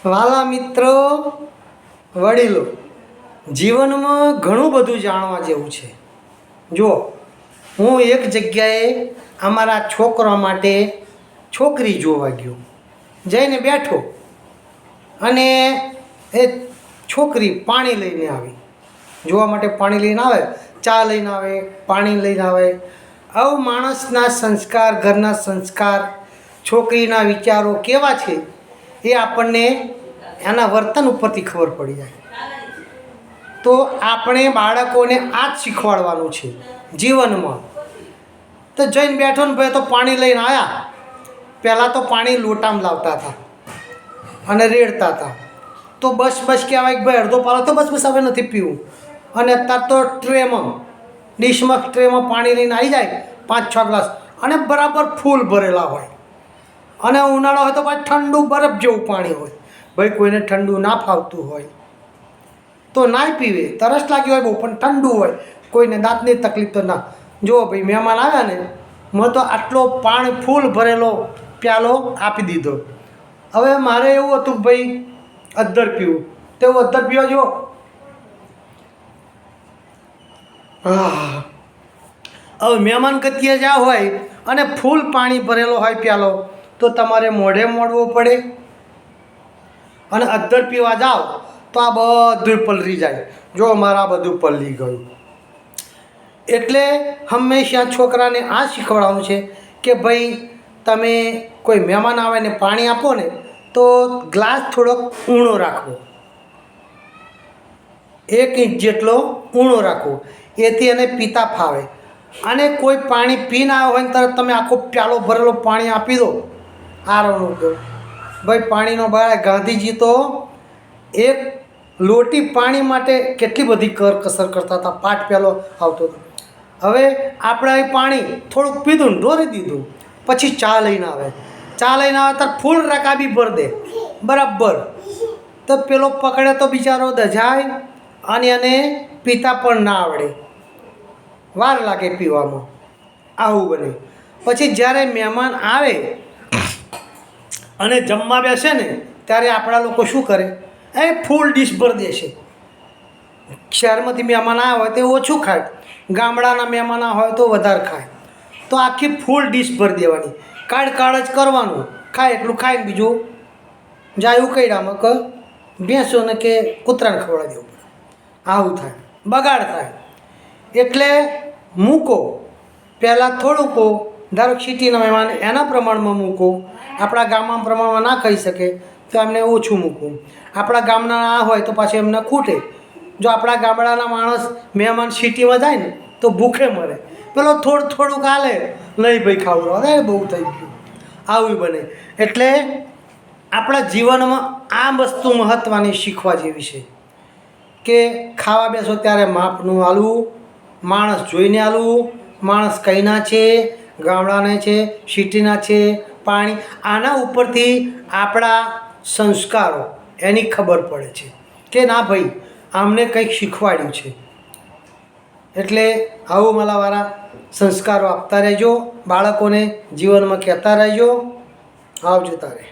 વાલા મિત્રો, વડીલો, જીવનમાં ઘણું બધું જાણવા જેવું છે. જો હું એક જગ્યાએ અમારા છોકરા માટે છોકરી જોવા ગયો, જઈને બેઠો અને એ છોકરી પાણી લઈને આવી. જોવા માટે પાણી લઈને આવે, ચા લઈને આવે, પાણી લઈને આવે. આવું માણસના સંસ્કાર, ઘરના સંસ્કાર, છોકરીના વિચારો કેવા છે એ આપણને એના વર્તન ઉપરથી ખબર પડી જાય. તો આપણે બાળકોને આ જ શીખવાડવાનું છે જીવનમાં. તો જઈને બેઠો ને ભાઈ તો પાણી લઈને આવ્યા. પહેલાં તો પાણી લોટામાં લાવતા હતા અને રેડતા હતા. તો બસ કહેવાય કે ભાઈ અડધો પાલો તો બસ હવે નથી પીવું. અને અત્યારે તો ટ્રેમાં, ડીશમાં, ટ્રેમાં પાણી લઈને આવી જાય 5-6 ગ્લાસ અને બરાબર ફૂલ ભરેલા હોય. અને ઉનાળો હોય તો પાછું ઠંડુ બરફ જેવું પાણી હોય. ભાઈ કોઈને ઠંડુ ના ફાવતું હોય તો ના પીવે, તરસ લાગી હોય બહુ પણ ઠંડુ હોય, કોઈને દાંતની તકલીફ તો ના. જો ભાઈ મહેમાન આવ્યા ને, મેં તો આટલો પાણી ફૂલ ભરેલો પ્યાલો આપી દીધો. હવે મારે એવું હતું કે ભાઈ અદ્દર પીવું, તેવું અદ્દર પીવા જો. હવે મહેમાન ગતિએ જ્યાં હોય અને ફૂલ પાણી ભરેલો હોય પ્યાલો, તો તમારે મોઢે મોડવું પડે. અને અદ્દર પીવા જાઓ તો આ બધું પલળી જાય. જો મારા બધું પલળી ગયું. એટલે હંમેશા છોકરાને આ શીખવાડવાનું છે કે ભાઈ તમે કોઈ મહેમાન આવે ને પાણી આપો ને તો ગ્લાસ થોડોક ઊણો રાખવો, 1 ઇંચ જેટલો ઊણો રાખવો, એથી એને પીતા ફાવે. અને કોઈ પાણી પીને આવ્યો હોય ને તરત તમે આખો પ્યાલો ભરેલો પાણી આપી દો, આરોનું તો ભાઈ પાણીનો બગાડ. ગાંધીજી તો એક લોટી પાણી માટે કેટલી બધી કરકસર કરતા હતા. પાટ પ્યાલો આવતો હતો. હવે આપણે અહીં પાણી થોડુંક પીધું ને ઢોરી દીધું, પછી ચા લઈને આવે. ચા લઈને આવે ત્યારે ફૂલ રકાબી ભરી દે બરાબર. તો પેલો પકડે તો બિચારો દજાય અને એને પીતા પણ ના આવડે, વાર લાગે પીવામાં. આવું બને. પછી જ્યારે મહેમાન આવે અને જમવા બેસે ને ત્યારે આપણા લોકો શું કરે, એ ફૂલ ડીશ ભરી દેશે. શહેરમાંથી મહેમાન આવ્યા હોય તો ઓછું ખાય, ગામડાના મહેમાન હોય તો વધારે ખાય. તો આખી ફૂલ ડીશ ભરી દેવાની, કાઢ જ કરવાનું. ખાય એટલું ખાય, બીજું જાય ઉકૈડામાં કે ભેંસોને કે કૂતરાને ખવડાવી દેવું પડે. આવું થાય, બગાડ થાય. એટલે મૂકો, પહેલાં થોડુંક, ધારો સિટીના મહેમાન એના પ્રમાણમાં મૂકો. આપણા ગામમાં પ્રમાણમાં ના ખાઈ શકે તો એમને ઓછું મૂકવું. આપણા ગામના આ હોય તો પાછું એમને ખૂટે. જો આપણા ગામડાના માણસ મહેમાન સિટીમાં જાય ને તો ભૂખે મરે. પેલો થોડુંક હાલે, નહીં ભાઈ ખાવું, અરે બહુ થઈ ગયું. આવું બને. એટલે આપણા જીવનમાં આ વસ્તુ મહત્ત્વની શીખવા જેવી છે કે ખાવા બેસો ત્યારે માપનું હાલવું, માણસ જોઈને હાલવું. માણસ કઈના છે, ગામડાના છે, સિટીના છે, પાણી, આના ઉપરથી આપણા સંસ્કારો એની ખબર પડે છે કે ના ભાઈ આમને કંઈક શીખવાડ્યું છે. એટલે આવું મલાવાળા સંસ્કારો આપતા રહેજો, બાળકોને જીવનમાં કહેતા રહેજો. આવજો તારે.